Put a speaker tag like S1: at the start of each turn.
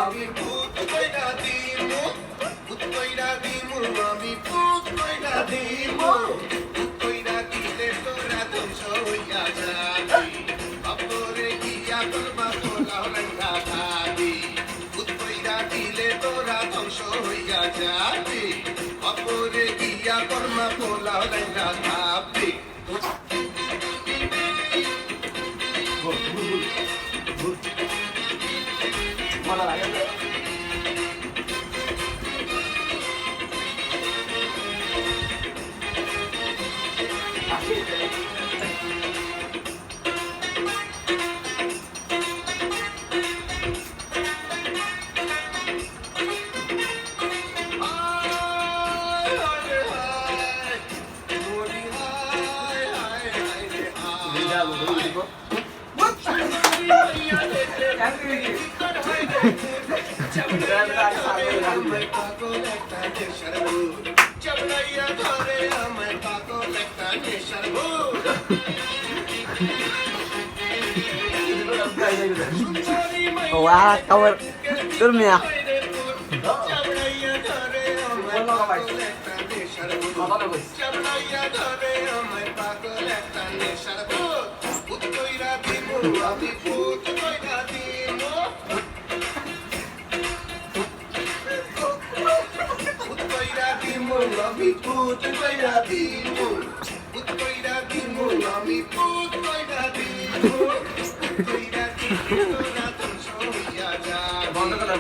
S1: আমি ভূত কইরা দিমু ভূত কইরা দিমু আমি ভূত কইরা দিমু ভূত কইরা দিলে তোরা ধ্বংস হইয়া যাবি বাপরে গিয়া করবা পোলাও রান্না খাবি ভূত কইরা দিলে তোরা ধ্বংস হইয়া যাবি বাপরে গিয়া করবা পোলাও রান্না খাবি
S2: ভালো লাগে
S3: Wah, kabar turmia.
S1: বন্ধ করে